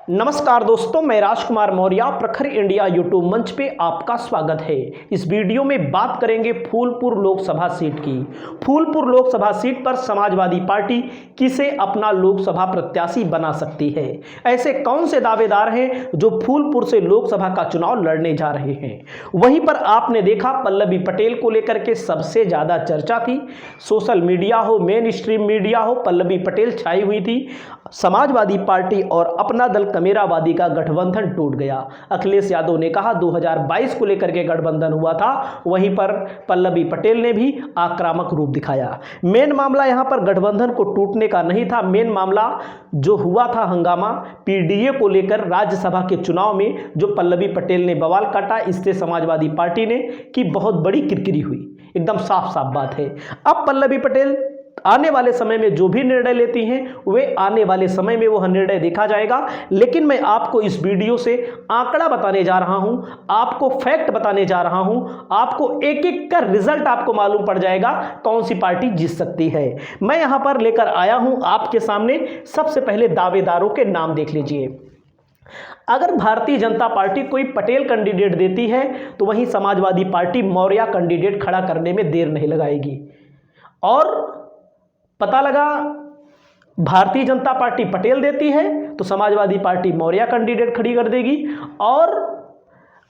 नमस्कार दोस्तों, मैं राजकुमार मौर्य प्रखर इंडिया यूट्यूब मंच पे आपका स्वागत है। इस वीडियो में बात करेंगे फूलपुर लोकसभा सीट की। फूलपुर लोकसभा सीट पर समाजवादी पार्टी किसे अपना लोकसभा प्रत्याशी बना सकती है। ऐसे कौन से दावेदार हैं जो फूलपुर से लोकसभा का चुनाव लड़ने जा रहे हैं। वहीं पर आपने देखा पल्लवी पटेल को लेकर के सबसे ज़्यादा चर्चा थी। सोशल मीडिया हो, मेन स्ट्रीम मीडिया हो, पल्लवी पटेल छाई हुई थी। समाजवादी पार्टी और अपना दल कमेरावादी का गठबंधन टूट गया। अखिलेश यादव ने कहा 2022 को लेकर के गठबंधन हुआ था, वहीं पर पल्लवी पटेल ने भी आक्रामक रूप दिखाया। मेन मामला यहां पर गठबंधन को टूटने का नहीं था, मेन मामला जो हुआ था हंगामा पीडीए को लेकर राज्यसभा के चुनाव में जो पल्लवी पटेल ने बवाल काटा, इससे समाजवादी पार्टी ने की बहुत बड़ी किरकिरी हुई। एकदम साफ साफ बात है। अब पल्लवी पटेल आने वाले समय में जो भी निर्णय लेती हैं वे आने वाले समय में वह निर्णय देखा जाएगा, लेकिन मैं आपको इस वीडियो से आंकड़ा बताने जा रहा हूं, आपको फैक्ट बताने जा रहा हूं, आपको एक एक का रिजल्ट आपको मालूम पड़ जाएगा कौन सी पार्टी जीत सकती है। मैं यहां पर लेकर आया हूं आपके सामने। सबसे पहले दावेदारों के नाम देख लीजिए। अगर भारतीय जनता पार्टी कोई पटेल कैंडिडेट देती है तो वहीं समाजवादी पार्टी मौर्य कैंडिडेट खड़ा करने में देर नहीं लगाएगी। और पता लगा भारतीय जनता पार्टी पटेल देती है तो समाजवादी पार्टी मौर्य कैंडिडेट खड़ी कर देगी, और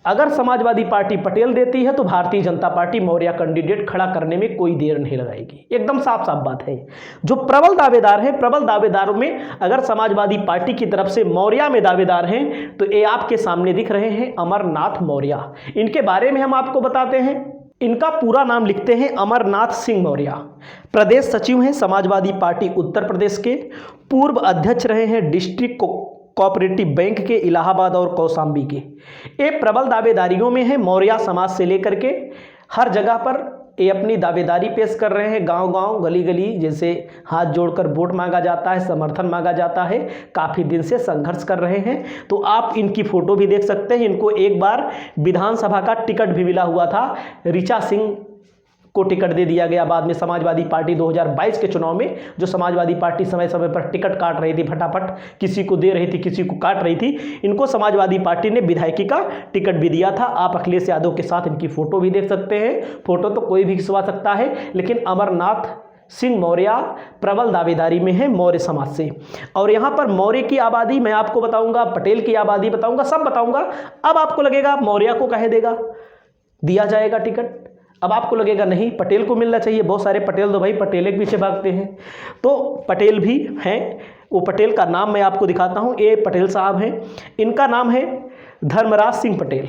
अगर समाजवादी पार्टी पटेल देती है तो भारतीय जनता पार्टी मौर्य कैंडिडेट खड़ा करने में कोई देर नहीं लगाएगी। एकदम साफ साफ बात है। जो प्रबल दावेदार हैं, प्रबल दावेदारों में अगर समाजवादी पार्टी की तरफ से मौर्य में दावेदार हैं तो ये आपके सामने दिख रहे हैं अमरनाथ मौर्य। इनके बारे में हम आपको बताते हैं। इनका पूरा नाम लिखते हैं अमरनाथ सिंह मौर्य। प्रदेश सचिव हैं समाजवादी पार्टी उत्तर प्रदेश के। पूर्व अध्यक्ष रहे हैं डिस्ट्रिक्ट कोऑपरेटिव बैंक के इलाहाबाद और कौशाम्बी के। ये प्रबल दावेदारियों में है। मौर्य समाज से लेकर के हर जगह पर ये अपनी दावेदारी पेश कर रहे हैं। गांव-गांव, गली-गली, जैसे हाथ जोड़कर वोट मांगा जाता है, समर्थन मांगा जाता है, काफ़ी दिन से संघर्ष कर रहे हैं। तो आप इनकी फ़ोटो भी देख सकते हैं। इनको एक बार विधानसभा का टिकट भी मिला हुआ था। ऋचा सिंह को टिकट दे दिया गया बाद में समाजवादी पार्टी 2022 के चुनाव में। जो समाजवादी पार्टी समय समय पर टिकट काट रही थी, फटाफट किसी को दे रही थी, किसी को काट रही थी, इनको समाजवादी पार्टी ने विधायकी का टिकट भी दिया था। आप अखिलेश यादव के साथ इनकी फ़ोटो भी देख सकते हैं। फ़ोटो तो कोई भी खिंचवा सकता है, लेकिन अमरनाथ सिंह मौर्य प्रबल दावेदारी में है मौर्य समाज से। और यहाँ पर मौर्य की आबादी मैं आपको बताऊँगा, पटेल की आबादी बताऊँगा, सब बताऊँगा। अब आपको लगेगा मौर्य को कह देगा दिया जाएगा टिकट, अब आपको लगेगा नहीं पटेल को मिलना चाहिए। बहुत सारे पटेल तो भाई पटेल के पीछे भागते हैं, तो पटेल भी हैं। वो पटेल का नाम मैं आपको दिखाता हूँ। ये पटेल साहब हैं। इनका नाम है धर्मराज सिंह पटेल।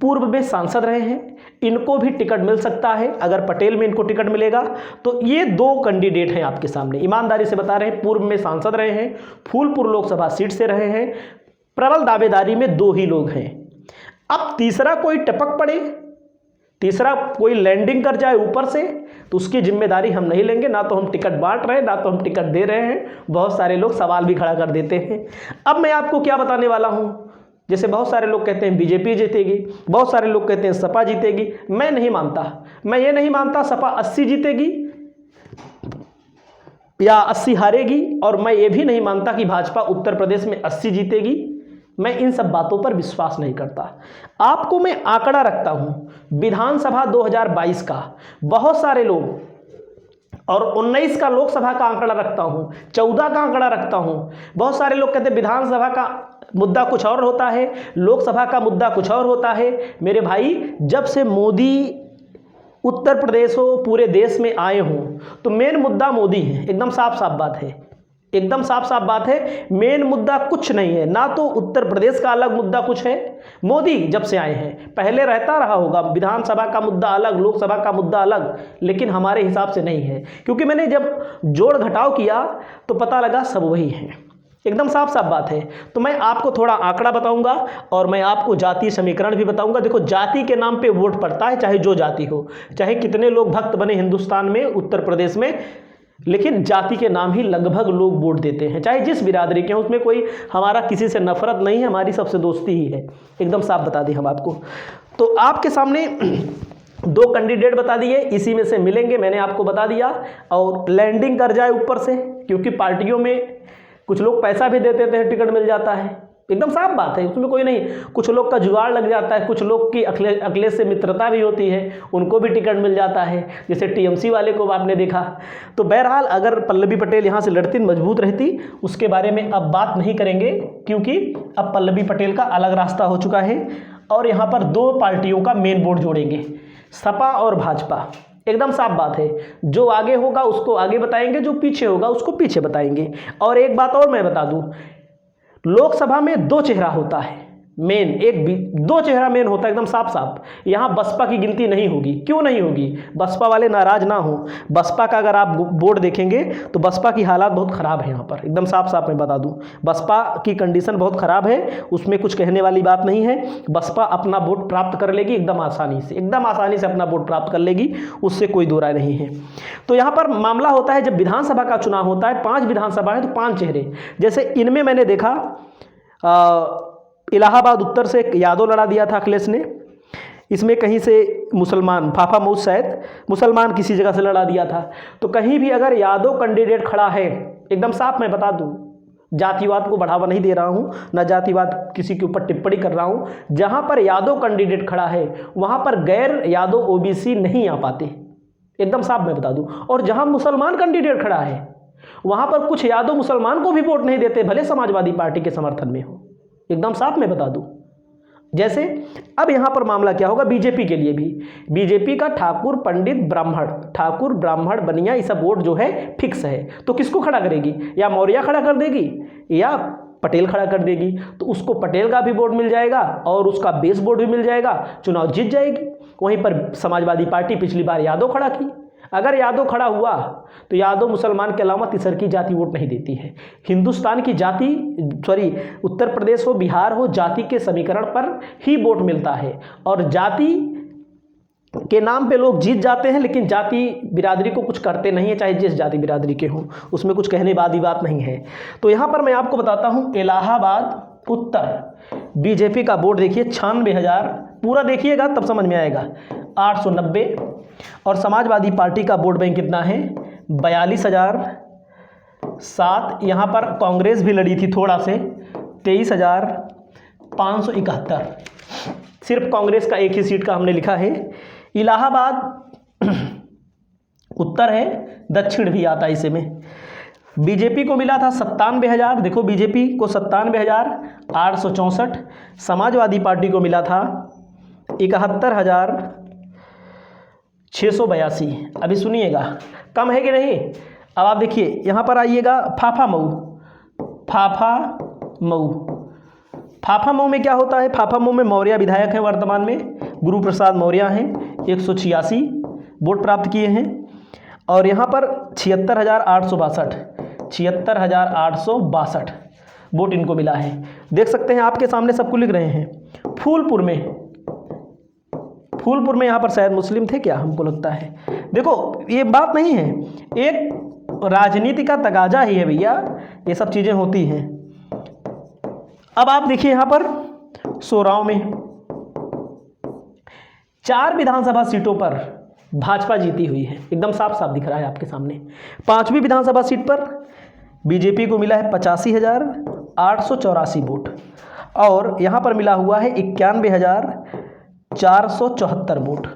पूर्व में सांसद रहे हैं। इनको भी टिकट मिल सकता है। अगर पटेल में इनको टिकट मिलेगा तो ये दो कैंडिडेट हैं आपके सामने, ईमानदारी से बता रहे हैं। पूर्व में सांसद रहे हैं, फूलपुर लोकसभा सीट से रहे हैं। प्रबल दावेदारी में दो ही लोग हैं। अब तीसरा कोई टपक पड़े, तीसरा कोई लैंडिंग कर जाए ऊपर से, तो उसकी जिम्मेदारी हम नहीं लेंगे। ना तो हम टिकट बांट रहे हैं, ना तो हम टिकट दे रहे हैं। बहुत सारे लोग सवाल भी खड़ा कर देते हैं। अब मैं आपको क्या बताने वाला हूं, जैसे बहुत सारे लोग कहते हैं बीजेपी जीतेगी, बहुत सारे लोग कहते हैं सपा जीतेगी। मैं नहीं मानता, मैं ये नहीं मानता सपा 80 जीतेगी या 80 हारेगी, और मैं ये भी नहीं मानता कि भाजपा उत्तर प्रदेश में 80 जीतेगी। मैं इन सब बातों पर विश्वास नहीं करता। आपको मैं आंकड़ा रखता हूं विधानसभा 2022 का, बहुत सारे लोग, और 19 का लोकसभा का आंकड़ा रखता हूं, 14 का आंकड़ा रखता हूं। बहुत सारे लोग कहते हैं विधानसभा का मुद्दा कुछ और होता है, लोकसभा का मुद्दा कुछ और होता है। मेरे भाई, जब से मोदी उत्तर प्रदेश हो, पूरे देश में आए हों, तो मेन मुद्दा मोदी है। एकदम साफ साफ बात है, एकदम साफ साफ बात है। मेन मुद्दा कुछ नहीं है, ना तो उत्तर प्रदेश का अलग मुद्दा कुछ है। मोदी जब से आए हैं, पहले रहता रहा होगा विधानसभा का मुद्दा अलग, लोकसभा का मुद्दा अलग, लेकिन हमारे हिसाब से नहीं है। क्योंकि मैंने जब जोड़ घटाव किया तो पता लगा सब वही है। एकदम साफ साफ बात है। तो मैं आपको थोड़ा आंकड़ा बताऊंगा और मैं आपको जातीय समीकरण भी बताऊंगा। देखो, जाति के नाम पे वोट पड़ता है, चाहे जो जाति हो, चाहे कितने लोग भक्त बने हिंदुस्तान में, उत्तर प्रदेश में, लेकिन जाति के नाम ही लगभग लोग वोट देते हैं, चाहे जिस बिरादरी के हों। उसमें कोई हमारा किसी से नफरत नहीं है, हमारी सबसे दोस्ती ही है। एकदम साफ बता दें हम आपको। तो आपके सामने दो कैंडिडेट बता दिए, इसी में से मिलेंगे, मैंने आपको बता दिया। और लैंडिंग कर जाए ऊपर से, क्योंकि पार्टियों में कुछ लोग पैसा भी दे देते हैं, टिकट मिल जाता है, एकदम साफ बात है, उसमें कोई नहीं। कुछ लोग का जुगाड़ लग जाता है, कुछ लोग की अखिलेश से मित्रता भी होती है, उनको भी टिकट मिल जाता है, जैसे टीएमसी वाले को आपने देखा। तो बहरहाल अगर पल्लवी पटेल यहाँ से लड़ती मजबूत रहती, उसके बारे में अब बात नहीं करेंगे, क्योंकि अब पल्लवी पटेल का अलग रास्ता हो चुका है और यहाँ पर दो पार्टियों का मेन बोर्ड जोड़ेंगे, सपा और भाजपा। एकदम साफ बात है, जो आगे होगा उसको आगे बताएंगे, जो पीछे होगा उसको पीछे बताएंगे। और एक बात और मैं बता दूं, लोकसभा में दो चेहरा होता है मेन, दो चेहरा मेन होता है, एकदम साफ साफ। यहाँ बसपा की गिनती नहीं होगी। क्यों नहीं होगी? बसपा वाले नाराज ना हो, बसपा का अगर आप बोर्ड देखेंगे तो बसपा की हालात बहुत ख़राब है यहाँ पर, एकदम साफ साफ मैं बता दूं, बसपा की कंडीशन बहुत ख़राब है, उसमें कुछ कहने वाली बात नहीं है। बसपा अपना वोट प्राप्त कर लेगी एकदम आसानी से, एकदम आसानी से अपना वोट प्राप्त कर लेगी, उससे कोई दो राय नहीं है। तो यहाँ पर मामला होता है जब विधानसभा का चुनाव होता है, 5 विधानसभा है तो 5 चेहरे, जैसे इनमें मैंने देखा इलाहाबाद उत्तर से यादव लड़ा दिया था अखिलेश ने, इसमें कहीं से मुसलमान फाफा मऊद शायद मुसलमान किसी जगह से लड़ा दिया था। तो कहीं भी अगर यादव कैंडिडेट खड़ा है, एकदम साफ मैं बता दूं, जातिवाद को बढ़ावा नहीं दे रहा हूं, ना जातिवाद किसी के ऊपर टिप्पणी कर रहा हूं, जहां पर यादव कैंडिडेट खड़ा है वहां पर गैर यादव ओबीसी नहीं आ पाते, एकदम साफ मैं बता दूं। और जहां मुसलमान कैंडिडेट खड़ा है वहां पर कुछ यादव मुसलमान को भी वोट नहीं देते, भले समाजवादी पार्टी के समर्थन में हो, एकदम साफ मैं बता दूं। जैसे अब यहां पर मामला क्या होगा बीजेपी के लिए भी, बीजेपी का ठाकुर पंडित ब्राह्मण, ठाकुर ब्राह्मण बनिया, ये सब वोट जो है फिक्स है। तो किसको खड़ा करेगी? या मौर्य खड़ा कर देगी या पटेल खड़ा कर देगी, तो उसको पटेल का भी वोट मिल जाएगा और उसका बेस वोट भी मिल जाएगा, चुनाव जीत जाएगी। वहीं पर समाजवादी पार्टी पिछली बार यादव खड़ा की, अगर यादव खड़ा हुआ तो यादव मुसलमान के अलावा तीसर की जाति वोट नहीं देती है। हिंदुस्तान की जाति, उत्तर प्रदेश हो बिहार हो, जाति के समीकरण पर ही वोट मिलता है और जाति के नाम पे लोग जीत जाते हैं, लेकिन जाति बिरादरी को कुछ करते नहीं है, चाहे जिस जाति बिरादरी के हों, उसमें कुछ कहने वाली बात नहीं है। तो यहाँ पर मैं आपको बताता हूँ, इलाहाबाद उत्तर बीजेपी का वोट देखिए 96,000, पूरा देखिएगा तब समझ में आएगा, 890। और समाजवादी पार्टी का वोट बैंक कितना है? 42,007। यहाँ पर कांग्रेस भी लड़ी थी थोड़ा से, 23,571। सिर्फ कांग्रेस का एक ही सीट का हमने लिखा है। इलाहाबाद उत्तर है, दक्षिण भी आता है इसे में। बीजेपी को मिला था 97,000, देखो बीजेपी को 97,864। समाजवादी पार्टी को मिला था 71,682। अभी सुनिएगा कम है कि नहीं। अब आप देखिए यहाँ पर आइएगा, फाफा मऊ में क्या होता है? फाफा मऊ में मौर्य विधायक हैं वर्तमान में, गुरु प्रसाद मौर्य हैं, 186 वोट प्राप्त किए हैं। और यहाँ पर 76,862 वोट इनको मिला है। देख सकते हैं, आपके सामने सबको लिख रहे हैं। फूलपुर में यहाँ पर शायद मुस्लिम थे क्या, हमको लगता है। देखो ये बात नहीं है, एक राजनीति का तगाजा ही है भैया, ये सब चीज़ें होती हैं। अब आप देखिए यहाँ पर सोराव में 4 विधानसभा सीटों पर भाजपा जीती हुई है, एकदम साफ साफ दिख रहा है आपके सामने। 5वीं विधानसभा सीट पर बीजेपी को मिला है 85,884 वोट और यहाँ पर मिला हुआ है 91,474 वोट।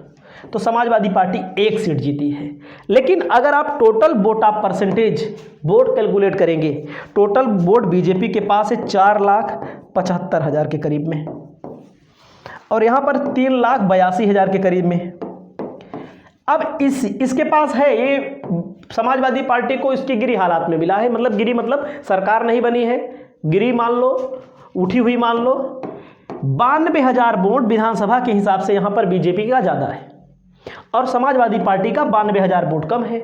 तो समाजवादी पार्टी एक सीट जीती है। लेकिन अगर आप टोटल वोट आप परसेंटेज वोट कैलकुलेट करेंगे, टोटल वोट बीजेपी के पास है 4,75,000 के करीब में और यहाँ पर 3,82,000 के करीब में। अब इसके पास है, ये समाजवादी पार्टी को इसकी गिरी हालात में मिला है, मतलब गिरी मतलब सरकार नहीं बनी है, गिरी मान लो, उठी हुई मान लो। 92,000 वोट विधानसभा के हिसाब से यहाँ पर बीजेपी का ज़्यादा है और समाजवादी पार्टी का 92,000 वोट कम है।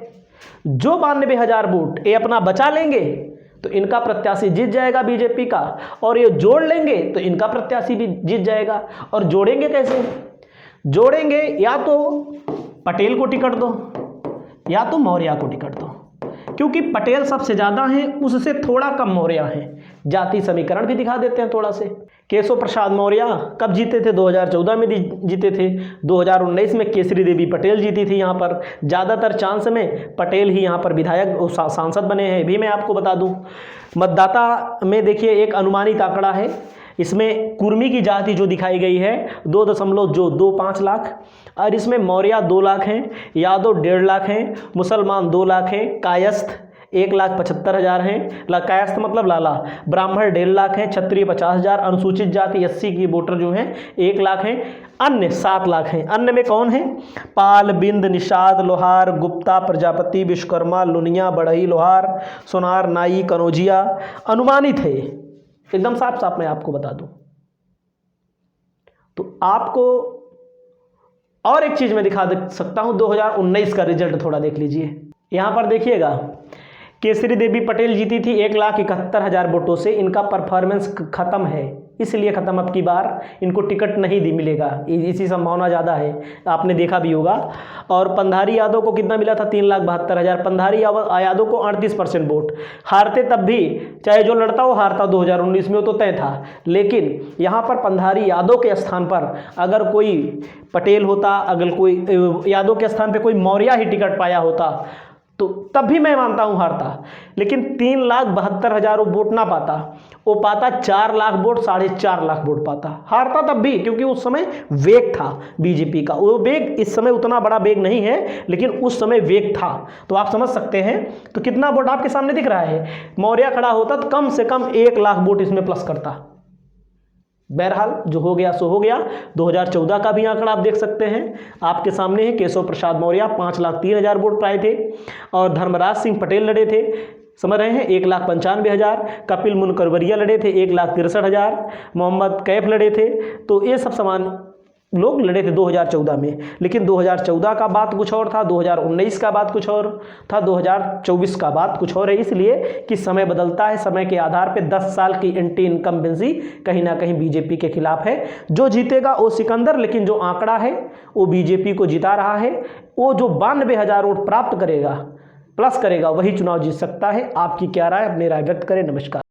जो 92,000 वोट ये अपना बचा लेंगे तो इनका प्रत्याशी जीत जाएगा बीजेपी का, और ये जोड़ लेंगे तो इनका प्रत्याशी भी जीत जाएगा। और जोड़ेंगे कैसे? जोड़ेंगे या तो पटेल को टिकट दो या तो मौर्य को टिकट दो, क्योंकि पटेल सबसे ज़्यादा हैं, उससे थोड़ा कम मौर्य हैं। जाति समीकरण भी दिखा देते हैं थोड़ा से। केशव प्रसाद मौर्य कब जीते थे? 2014 में जीते थे। 2019 में केसरी देवी पटेल जीती थी। यहाँ पर ज़्यादातर चांस में पटेल ही यहाँ पर विधायक सांसद बने हैं, भी मैं आपको बता दूँ। मतदाता में देखिए एक अनुमानित आंकड़ा है, इसमें कुर्मी की जाति जो दिखाई गई है 2.25 लाख, और इसमें मौर्य 2 लाख हैं, यादव 1.5 लाख हैं, मुसलमान 2 लाख हैं, कायस्थ 1,75,000 हैं, कायस्थ मतलब लाला, ब्राह्मण 1.5 लाख हैं, क्षत्रिय 50,000, अनुसूचित जाति 80 की वोटर जो हैं 1 लाख हैं, अन्य 7 लाख हैं। अन्य में कौन है? पाल, बिंद, निषाद, लोहार, गुप्ता, प्रजापति, विश्वकर्मा, लुनिया, बढ़ई, लोहार, सोनार, नाई, कनौजिया अनुमानित है, एकदम साफ साफ मैं आपको बता दूं। तो आपको और एक चीज मैं दिखा सकता हूं, 2019 का रिजल्ट थोड़ा देख लीजिए। यहां पर देखिएगा, केसरी देवी पटेल जीती थी 1,71,000 वोटों से। इनका परफॉर्मेंस खत्म है, इसलिए खत्म, अब की बार इनको टिकट नहीं मिलेगा, इसी संभावना ज़्यादा है, आपने देखा भी होगा। और पंधारी यादव को कितना मिला था? 3,72,000। पंधारी यादव को 38% वोट। हारते तब भी, चाहे जो लड़ता हो हारता, 2019 में वो तो तय था, लेकिन यहाँ पर पंधारी यादव के स्थान पर अगर कोई पटेल होता, अगर कोई यादव के स्थान पर कोई मौर्य ही टिकट पाया होता तो तब भी मैं मानता हूं हारता, लेकिन 3,72,000 वोट ना पाता, वो पाता 4 लाख वोट, 4.5 लाख वोट पाता, हारता तब भी, क्योंकि उस समय वेग था बीजेपी का। वो वेग इस समय उतना बड़ा वेग नहीं है, लेकिन उस समय वेग था, तो आप समझ सकते हैं। तो कितना वोट आपके सामने दिख रहा है, मौर्य खड़ा होता तो कम से कम 1 लाख वोट इसमें प्लस करता। बहरहाल जो हो गया सो हो गया। 2014 का भी आंकड़ा आप देख सकते हैं, आपके सामने है। केशव प्रसाद मौर्य 5,03,000 वोट पाए थे, और धर्मराज सिंह पटेल लड़े थे, समझ रहे हैं, 1,95,000। कपिल मुनकरवरिया लड़े थे 1,63,000। मोहम्मद कैफ लड़े थे। तो ये सब समान लोग लड़े थे 2014 में, लेकिन 2014 का बात कुछ और था, 2019 का बात कुछ और था, 2024 का बात कुछ और है। इसलिए कि समय बदलता है, समय के आधार पे 10 साल की एंटी इनकम्बेंसी कहीं ना कहीं बीजेपी के खिलाफ है। जो जीतेगा वो सिकंदर, लेकिन जो आंकड़ा है वो बीजेपी को जिता रहा है। वो जो 92,000 वोट प्राप्त करेगा, प्लस करेगा, वही चुनाव जीत सकता है। आपकी क्या राय? अपनी राय व्यक्त करें। नमस्कार।